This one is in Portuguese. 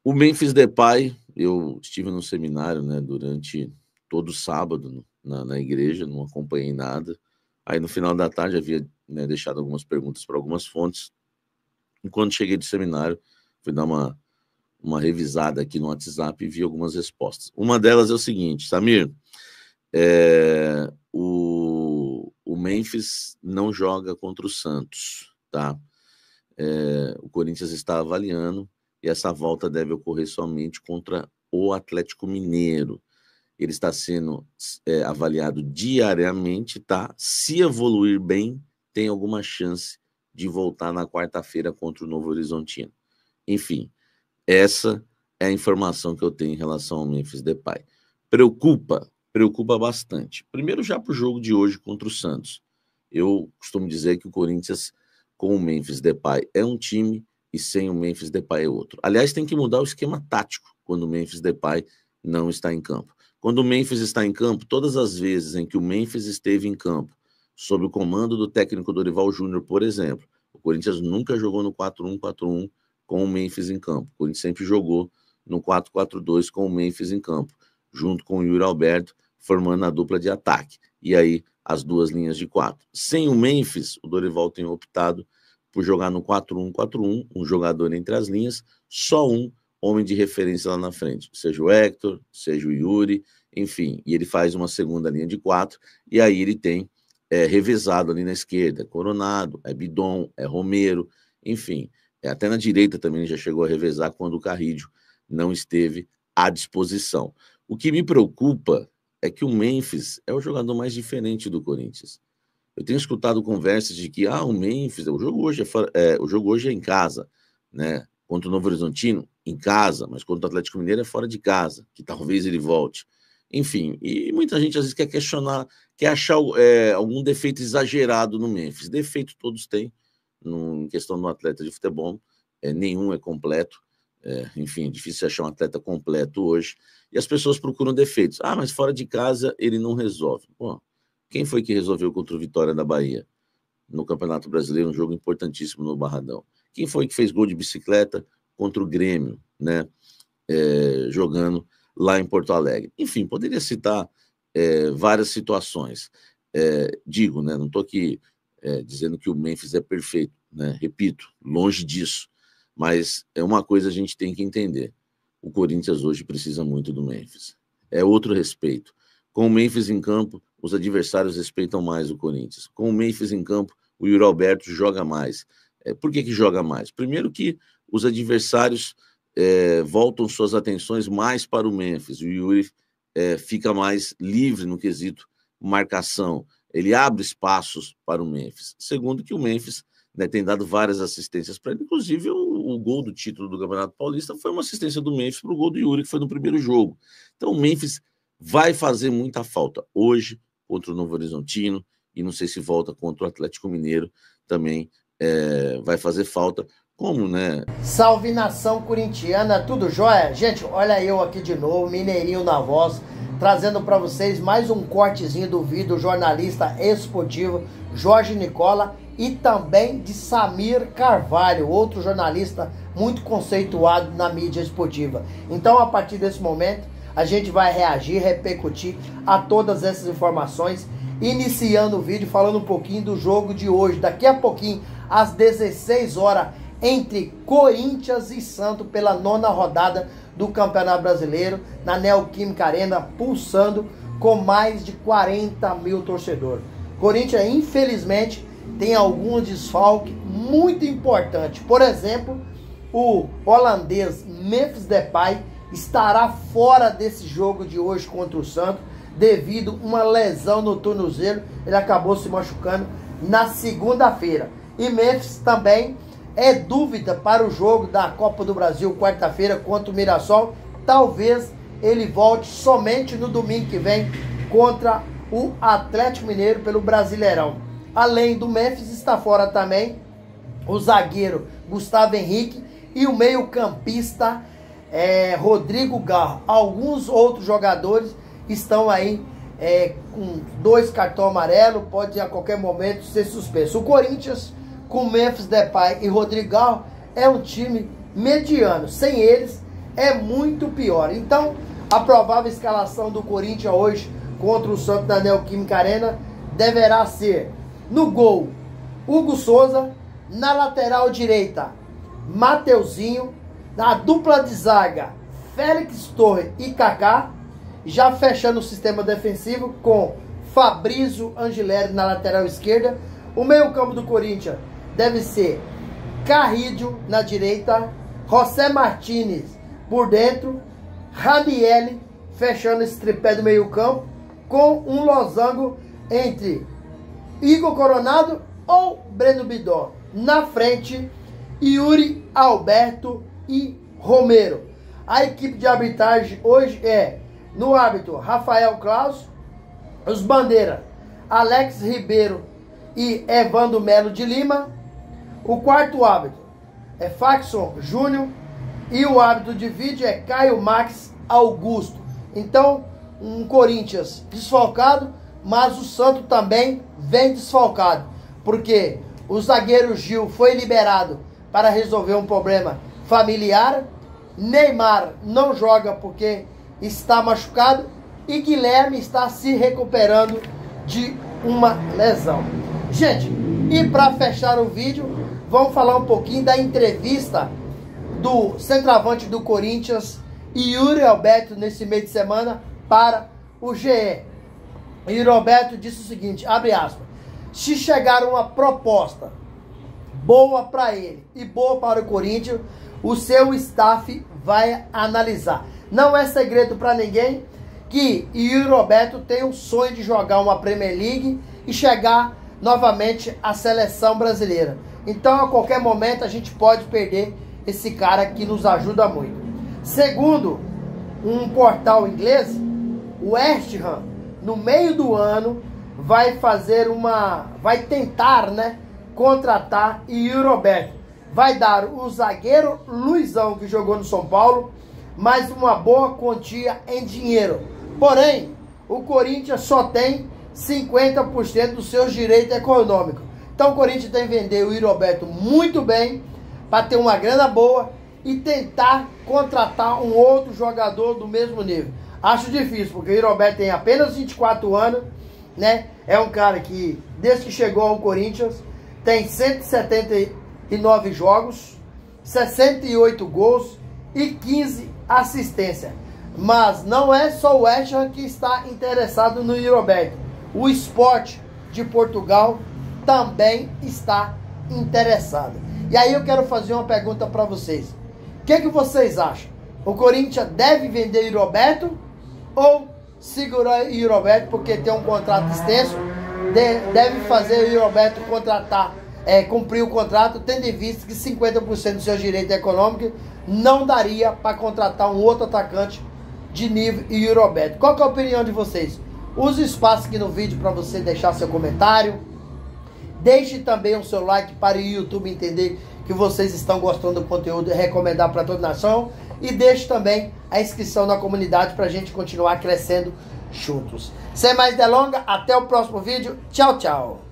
O Memphis Depay, eu estive no seminário, né, durante todo sábado na igreja, não acompanhei nada. Aí no final da tarde havia, né, deixado algumas perguntas para algumas fontes. E quando cheguei do seminário, fui dar uma revisada aqui no WhatsApp e vi algumas respostas. Uma delas é o seguinte: Samir, o Memphis não joga contra o Santos, tá? O Corinthians está avaliando e essa volta deve ocorrer somente contra o Atlético Mineiro. Ele está sendo avaliado diariamente, tá? Se evoluir bem, tem alguma chance de voltar na quarta-feira contra o Novo Horizontino. Enfim, essa é a informação que eu tenho em relação ao Memphis Depay. Preocupa bastante. Primeiro, já para o jogo de hoje contra o Santos. Eu costumo dizer que o Corinthians, com o Memphis Depay, é um time e sem o Memphis Depay é outro. Aliás, tem que mudar o esquema tático quando o Memphis Depay não está em campo. Quando o Memphis está em campo, todas as vezes em que o Memphis esteve em campo, sob o comando do técnico Dorival Júnior, por exemplo, o Corinthians nunca jogou no 4-1-4-1 com o Memphis em campo. O Corinthians sempre jogou no 4-4-2 com o Memphis em campo, junto com o Yuri Alberto, formando a dupla de ataque. E aí, as duas linhas de 4. Sem o Memphis, o Dorival tem optado por jogar no 4-1-4-1, um jogador entre as linhas, só um homem de referência lá na frente, seja o Hector, seja o Yuri, enfim, e ele faz uma segunda linha de 4, e aí ele tem revezado ali na esquerda, Coronado, Bidon, Romero, enfim, até na direita também já chegou a revezar quando o Carrídio não esteve à disposição. O que me preocupa é que o Memphis é o jogador mais diferente do Corinthians. Eu tenho escutado conversas de que o Memphis, o jogo hoje é em casa, né? Contra o Novo Horizontino, em casa, mas contra o Atlético Mineiro é fora de casa, que talvez ele volte. Enfim, e muita gente às vezes quer questionar, quer achar algum defeito exagerado no Memphis. Defeito todos têm, em questão do atleta de futebol, nenhum é completo. Enfim, é difícil achar um atleta completo hoje. E as pessoas procuram defeitos. Mas fora de casa ele não resolve. Bom, quem foi que resolveu contra o Vitória da Bahia? No Campeonato Brasileiro, um jogo importantíssimo no Barradão. Quem foi que fez gol de bicicleta contra o Grêmio, né? Jogando lá em Porto Alegre? Enfim, poderia citar várias situações. Digo, né? Não estou aqui dizendo que o Memphis é perfeito, né? Repito, longe disso. Mas uma coisa a gente tem que entender. O Corinthians hoje precisa muito do Memphis. É outro respeito. Com o Memphis em campo, os adversários respeitam mais o Corinthians. Com o Memphis em campo, o Yuri Alberto joga mais. Por que joga mais? Primeiro que os adversários voltam suas atenções mais para o Memphis. O Yuri fica mais livre no quesito marcação. Ele abre espaços para o Memphis. Segundo que o Memphis, né, tem dado várias assistências para ele. Inclusive, o gol do título do Campeonato Paulista foi uma assistência do Memphis para o gol do Yuri, que foi no primeiro jogo. Então, o Memphis vai fazer muita falta hoje contra o Novo Horizontino e não sei se volta contra o Atlético Mineiro também vai fazer falta. Como, né? Salve nação corintiana, tudo jóia? Gente, olha eu aqui de novo, Mineirinho na voz, trazendo para vocês mais um cortezinho do vídeo do jornalista esportivo Jorge Nicola e também de Samir Carvalho, outro jornalista muito conceituado na mídia esportiva. Então, a partir desse momento, a gente vai reagir, repercutir a todas essas informações, iniciando o vídeo falando um pouquinho do jogo de hoje. Daqui a pouquinho, às 16 horas, entre Corinthians e Santos, pela 9ª rodada do Campeonato Brasileiro, na Neoquímica Arena, pulsando com mais de 40 mil torcedores. Corinthians, infelizmente, tem alguns desfalques muito importantes. Por exemplo, o holandês Memphis Depay estará fora desse jogo de hoje contra o Santos devido a uma lesão no tornozelo. Ele acabou se machucando na segunda-feira. E Memphis também é dúvida para o jogo da Copa do Brasil quarta-feira contra o Mirassol. Talvez ele volte somente no domingo que vem contra o Atlético Mineiro pelo Brasileirão. Além do Memphis, está fora também o zagueiro Gustavo Henrique e o meio-campista Rodrigo Garro. Alguns outros jogadores estão aí com 2 cartões amarelos, pode a qualquer momento ser suspenso. O Corinthians, com Memphis Depay e Rodrigo Garro, é um time mediano. Sem eles, é muito pior. Então, a provável escalação do Corinthians hoje contra o Santos na Neoquímica Arena deverá ser: no gol, Hugo Souza; na lateral direita, Mateuzinho; na dupla de zaga, Félix Torres e Kaká; já fechando o sistema defensivo com Fabrício Angileri na lateral esquerda. O meio-campo do Corinthians deve ser Carrídio na direita, José Martínez por dentro, Raniel fechando esse tripé do meio-campo, com um losango entre Igor Coronado ou Breno Bidó. Na frente, Yuri Alberto e Romero. A equipe de arbitragem hoje é: no árbitro, Rafael Claus; os bandeiras, Alex Ribeiro e Evandro Melo de Lima; o quarto árbitro é Faxon Júnior; e o árbitro de vídeo é Caio Max Augusto. Então, um Corinthians desfalcado, mas o Santos também vem desfalcado, porque o zagueiro Gil foi liberado para resolver um problema familiar, Neymar não joga porque está machucado, e Guilherme está se recuperando de uma lesão. Gente, e para fechar o vídeo, vamos falar um pouquinho da entrevista do centroavante do Corinthians, Yuri Alberto, nesse meio de semana para o GE. Yuri Alberto disse o seguinte, abre aspas: se chegar uma proposta boa para ele e boa para o Corinthians, o seu staff vai analisar. Não é segredo para ninguém que Yuri Alberto tem o sonho de jogar uma Premier League e chegar novamente à seleção brasileira. Então, a qualquer momento, a gente pode perder esse cara que nos ajuda muito. Segundo um portal inglês, o West Ham, no meio do ano, vai tentar, contratar Yuri Alberto. Vai dar o zagueiro Luizão, que jogou no São Paulo, mais uma boa quantia em dinheiro. Porém, o Corinthians só tem 50% dos seus direitos econômicos. Então o Corinthians tem que vender o Yuri Alberto muito bem, para ter uma grana boa e tentar contratar um outro jogador do mesmo nível. Acho difícil, porque o Yuri Alberto tem apenas 24 anos, É um cara que, desde que chegou ao Corinthians, tem 179 jogos, 68 gols e 15 assistências. Mas não é só o West Ham que está interessado no Yuri Alberto. O Sport de Portugal também está interessado. E aí eu quero fazer uma pergunta para vocês. O que vocês acham? O Corinthians deve vender Yuri Alberto ou segurar Yuri Alberto porque tem um contrato extenso? Deve fazer o Yuri Alberto cumprir o contrato, tendo em vista que 50% dos seus direitos econômicos não daria para contratar um outro atacante de nível Yuri Alberto. Qual que é a opinião de vocês? Use o espaço aqui no vídeo para você deixar seu comentário. Deixe também o seu like para o YouTube entender que vocês estão gostando do conteúdo e recomendar para toda a nação. E deixe também a inscrição na comunidade para a gente continuar crescendo juntos. Sem mais delongas, até o próximo vídeo. Tchau, tchau.